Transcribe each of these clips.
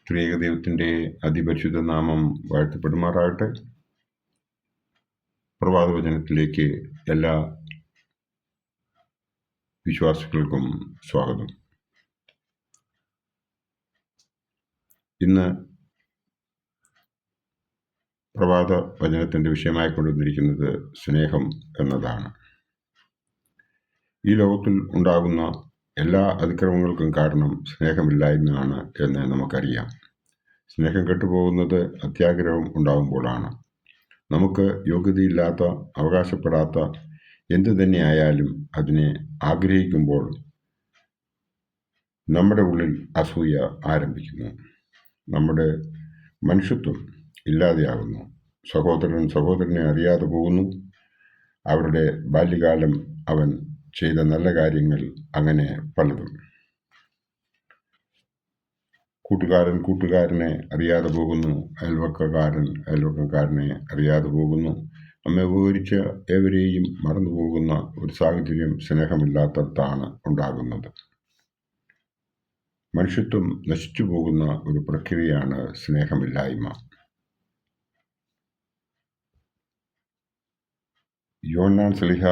ത്രിയേക ദൈവത്തിൻ്റെ അതിപരിശുദ്ധ നാമം വാഴ്ത്തപ്പെടുമാറാകട്ടെ. പ്രഭാതവചനത്തിലേക്ക് എല്ലാ വിശ്വാസികൾക്കും സ്വാഗതം. ഇന്ന് പ്രഭാത വചനത്തിൻ്റെ വിഷയമായി കൊണ്ടുവന്നിരിക്കുന്നത് സ്നേഹം എന്നതാണ്. ഈ ലോകത്തിൽ ഉണ്ടാകുന്ന എല്ലാ അതിക്രമങ്ങൾക്കും കാരണം സ്നേഹമില്ലായ്മയാണ് എന്ന് നമുക്കറിയാം. സ്നേഹം കെട്ടുപോകുന്നത് അത്യാഗ്രഹം ഉണ്ടാകുമ്പോഴാണ്. നമുക്ക് യോഗ്യതയില്ലാത്ത, അവകാശപ്പെടാത്ത എന്തു തന്നെയായാലും അതിനെ ആഗ്രഹിക്കുമ്പോൾ നമ്മുടെ ഉള്ളിൽ അസൂയ ആരംഭിക്കുന്നു. നമ്മുടെ മനുഷ്യത്വം ഇല്ലാതെയാകുന്നു. സഹോദരൻ സഹോദരനെ അറിയാതെ പോകുന്നു. അവരുടെ ബാല്യകാലം, അവൻ ചെയ്ത നല്ല കാര്യങ്ങൾ, അങ്ങനെ പലതും. കൂട്ടുകാരൻ കൂട്ടുകാരനെ അറിയാതെ പോകുന്നു. അയൽവക്കക്കാരനെ അറിയാതെ പോകുന്നു. നമ്മെ ഉപകരിച്ച ഏവരെയും മറന്നു പോകുന്ന ഒരു സാഹചര്യം സ്നേഹമില്ലാത്തടത്താണ് ഉണ്ടാകുന്നത്. മനുഷ്യത്വം നശിച്ചു പോകുന്ന ഒരു പ്രക്രിയയാണ് സ്നേഹമില്ലായ്മ. യോഹന്നാൻ ശ്ലീഹ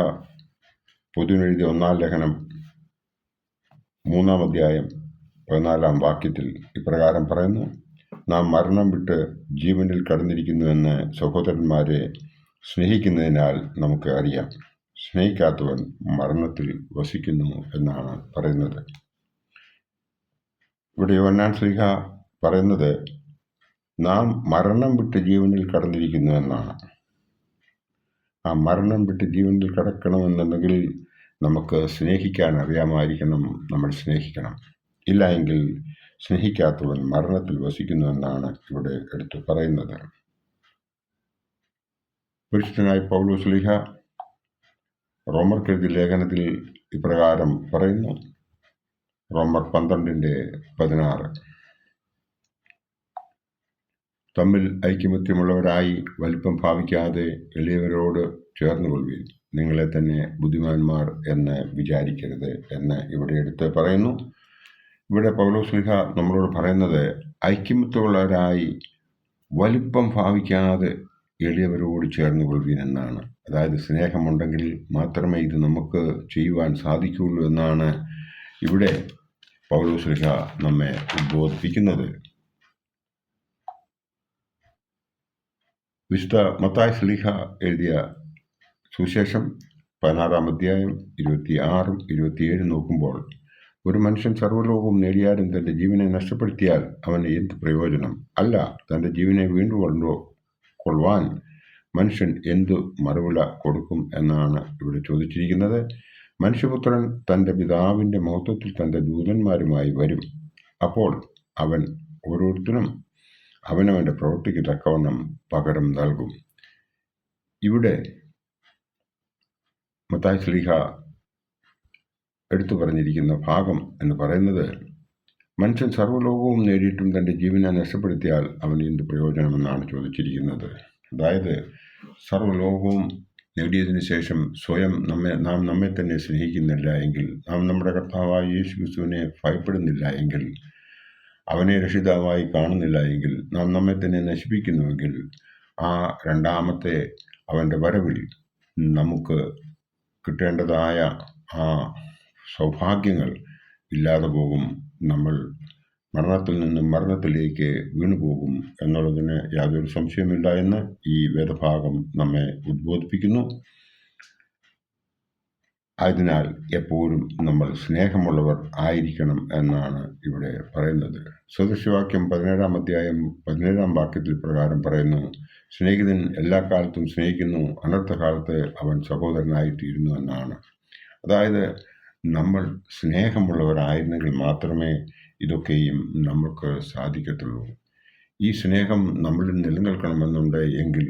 പൊതുവിനെഴുതിയ 1-ാം ലേഖനം 3-ാം അധ്യായം 14-ാം വാക്യത്തിൽ ഇപ്രകാരം പറയുന്നു: നാം മരണം വിട്ട് ജീവനിൽ കടന്നിരിക്കുന്നുവെന്ന് സഹോദരന്മാരെ സ്നേഹിക്കുന്നതിനാൽ നമുക്ക് അറിയാം. സ്നേഹിക്കാത്തവൻ മരണത്തിൽ വസിക്കുന്നു എന്നാണ് പറയുന്നത്. ഇവിടെ യോഹന്നാൻ ശ്ലീഹ പറയുന്നത് നാം മരണം വിട്ട് ജീവനിൽ കടന്നിരിക്കുന്നു എന്നാണ്. ആ മരണം വിട്ട് ജീവനിൽ കടക്കണമെന്നുണ്ടെങ്കിൽ നമുക്ക് സ്നേഹിക്കാൻ അറിയാമായിരിക്കണം. നമ്മൾ സ്നേഹിക്കണം. ഇല്ല എങ്കിൽ സ്നേഹിക്കാത്തവൻ മരണത്തിൽ വസിക്കുന്നു എന്നാണ് ഇവിടെ എടുത്തു പറയുന്നത്. പരിശുദ്ധനായ പൗലോസ് ശ്ലീഹ റോമർക്കെഴുതിയ ലേഖനത്തിൽ ഇപ്രകാരം പറയുന്നു. റോമർ 12:16 തമ്മിൽ ഐക്യമത്യമുള്ളവരായി വലിപ്പം ഭാവിക്കാതെ എളിയവരോട് ചേർന്നുകൊള്ളുവിൻ. നിങ്ങളെ തന്നെ ബുദ്ധിമാന്മാർ എന്ന് വിചാരിക്കരുത് എന്ന് ഇവിടെ എടുത്ത് പറയുന്നു. ഇവിടെ പൗലോസ് ശ്ലീഹ നമ്മളോട് പറയുന്നത് ഐക്യമത്യമുള്ളവരായി വലിപ്പം ഭാവിക്കാതെ എളിയവരോട് ചേർന്നുകൊള്ളുവിൻ എന്നാണ്. അതായത് സ്നേഹമുണ്ടെങ്കിൽ മാത്രമേ ഇത് നമുക്ക് ചെയ്യുവാൻ സാധിക്കുകയുള്ളൂ എന്നാണ് ഇവിടെ പൗലോസ് ശ്ലീഹ നമ്മെ ഉദ്ബോധിപ്പിക്കുന്നത്. വിശുദ്ധ മത്തായി ശ്ലീഹ എഴുതിയ സുവിശേഷം 16-ാം അധ്യായം 26-27 നോക്കുമ്പോൾ, ഒരു മനുഷ്യൻ സർവ്വലോകവും നേടിയാലും തൻ്റെ ജീവനെ നഷ്ടപ്പെടുത്തിയാൽ അവന് എന്ത് പ്രയോജനം? അല്ല, തൻ്റെ ജീവനെ വീണ്ടുകൊള്ളുവാൻ മനുഷ്യൻ എന്തു മറുവില കൊടുക്കും എന്നാണ് ഇവിടെ ചോദിച്ചിരിക്കുന്നത്. മനുഷ്യപുത്രൻ തൻ്റെ പിതാവിൻ്റെ മഹത്വത്തിൽ തൻ്റെ ദൂതന്മാരുമായി വരും. അപ്പോൾ അവൻ ഓരോരുത്തരും അവനവൻ്റെ പ്രവൃത്തിക്ക് തക്കവണ്ണം പകരം നൽകും. ഇവിടെ മത്തായി ശ്ലീഹ എടുത്തു പറഞ്ഞിരിക്കുന്ന ഭാഗം എന്ന് പറയുന്നത്, മനുഷ്യൻ സർവ്വലോകവും നേടിയിട്ടും തൻ്റെ ജീവനെ നഷ്ടപ്പെടുത്തിയാൽ അവന് എന്ത് പ്രയോജനമെന്നാണ് ചോദിച്ചിരിക്കുന്നത്. അതായത് സർവ്വലോകവും നേടിയതിനു ശേഷം സ്വയം നാം നമ്മെ തന്നെ സ്നേഹിക്കുന്നില്ല എങ്കിൽ, നാം നമ്മുടെ കർത്താവായ യേശു ക്രിസ്തുവിനെ ഭയപ്പെടുന്നില്ല എങ്കിൽ, അവനെ രക്ഷിതാവായി കാണുന്നില്ല എങ്കിൽ, നാം നമ്മെ തന്നെ നശിപ്പിക്കുന്നുവെങ്കിൽ, ആ രണ്ടാമത്തെ അവൻ്റെ വരവിൽ നമുക്ക് കിട്ടേണ്ടതായ ആ സൗഭാഗ്യങ്ങൾ ഇല്ലാതെ പോകും. നമ്മൾ മരണത്തിൽ നിന്നും മരണത്തിലേക്ക് വീണുപോകും എന്നുള്ളതിന് യാതൊരു സംശയമില്ല എന്ന് ഈ വേദഭാഗം നമ്മെ ഉദ്ബോധിപ്പിക്കുന്നു. ആയതിനാൽ എപ്പോഴും നമ്മൾ സ്നേഹമുള്ളവർ ആയിരിക്കണം എന്നാണ് ഇവിടെ പറയുന്നത്. സദൃശവാക്യം 17-ാം അധ്യായം 17-ാം വാക്യത്തിൽ പ്രകാരം പറയുന്നു: സ്നേഹിതൻ എല്ലാ കാലത്തും സ്നേഹിക്കുന്നു, അനർത്ഥകാലത്ത് അവൻ സഹോദരനായിത്തീരുന്നു എന്നാണ്. അതായത് നമ്മൾ സ്നേഹമുള്ളവരായിരുന്നെങ്കിൽ മാത്രമേ ഇതൊക്കെയും നമുക്ക് സാധിക്കത്തുള്ളൂ. ഈ സ്നേഹം നമ്മളിൽ നിലനിൽക്കണമെന്നുണ്ട് എങ്കിൽ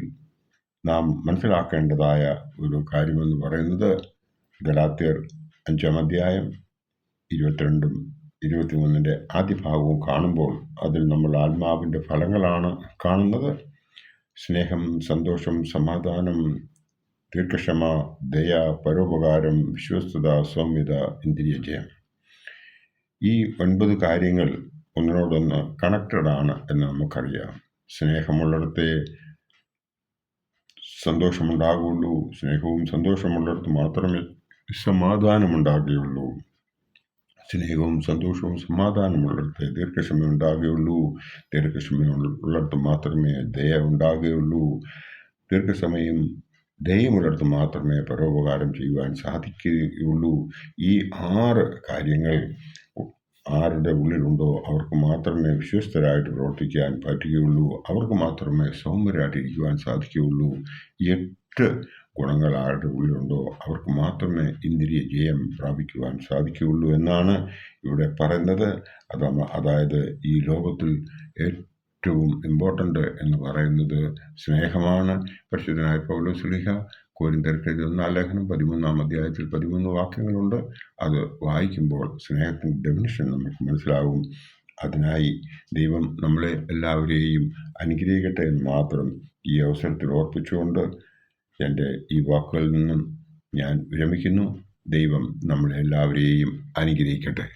നാം മനസ്സിലാക്കേണ്ടതായ ഒരു കാര്യമെന്ന് പറയുന്നത്, ഗലാത്യർ 5-ാം അധ്യായം 22-23 ആദ്യ ഭാഗവും കാണുമ്പോൾ അതിൽ നമ്മൾ ആത്മാവിൻ്റെ ഫലങ്ങളാണ് കാണുന്നത്. സ്നേഹം, സന്തോഷം, സമാധാനം, ദീർഘക്ഷമ, ദയ, പരോപകാരം, വിശ്വസ്തത, സൗമ്യത, ഇന്ദ്രിയജയം. ഈ 9 കാര്യങ്ങൾ ഒന്നിനോടൊന്ന് കണക്റ്റഡ് ആണ് എന്ന് നമുക്കറിയാം. സ്നേഹമുള്ളിടത്തെ സന്തോഷമുണ്ടാകുള്ളൂ. സ്നേഹവും സന്തോഷമുള്ളിടത്ത് മാത്രമേ സമാധാനമുണ്ടാകുകയുള്ളൂ. സ്നേഹവും സന്തോഷവും സമാധാനമുള്ളിടത്ത് ദീർഘക്ഷമ ഉണ്ടാകുകയുള്ളൂ. ദീർഘക്ഷമയുള്ളിടത്ത് മാത്രമേ ദയ ഉണ്ടാകുകയുള്ളൂ. ദീർഘസമയം ദയമുള്ളിടത്ത് മാത്രമേ പരോപകാരം ചെയ്യുവാൻ സാധിക്കുകയുള്ളൂ. ഈ 6 കാര്യങ്ങൾ ആരുടെ ഉള്ളിലുണ്ടോ അവർക്ക് മാത്രമേ വിശ്വസ്തരായിട്ട് പ്രവർത്തിക്കാൻ പറ്റുകയുള്ളൂ. അവർക്ക് മാത്രമേ സൗമ്യരായിട്ടിരിക്കുവാൻ സാധിക്കുകയുള്ളൂ. 8 ഗുണങ്ങൾ ആരുടെ ഉള്ളിലുണ്ടോ അവർക്ക് മാത്രമേ ഇന്ദ്രിയ ജയം പ്രാപിക്കുവാൻ സാധിക്കുകയുള്ളൂ എന്നാണ് ഇവിടെ പറയുന്നത്. അതായത് ഈ ലോകത്തിൽ ഏറ്റവും ഇമ്പോർട്ടൻ്റ് എന്ന് പറയുന്നത് സ്നേഹമാണ്. പരിശുദ്ധനായ പൗലോസ് ശ്ലീഹ കൊരിന്ത്യർക്ക് എഴുതിയ ലേഖനം 13-ാം അധ്യായത്തിൽ 13 വാക്യങ്ങളുണ്ട്. അത് വായിക്കുമ്പോൾ സ്നേഹത്തിൻ്റെ ഡെഫിനിഷൻ നമുക്ക് മനസ്സിലാകും. അതിനായി ദൈവം നമ്മളെ എല്ലാവരെയും അനുഗ്രഹിക്കട്ടെ എന്ന് മാത്രം ഈ അവസരത്തിൽ ഓർപ്പിച്ചുകൊണ്ട് എൻ്റെ ഈ വാക്കുകളിൽ നിന്നും ഞാൻ വിരമിക്കുന്നു. ദൈവം നമ്മളെ എല്ലാവരെയും അനുഗ്രഹിക്കട്ടെ.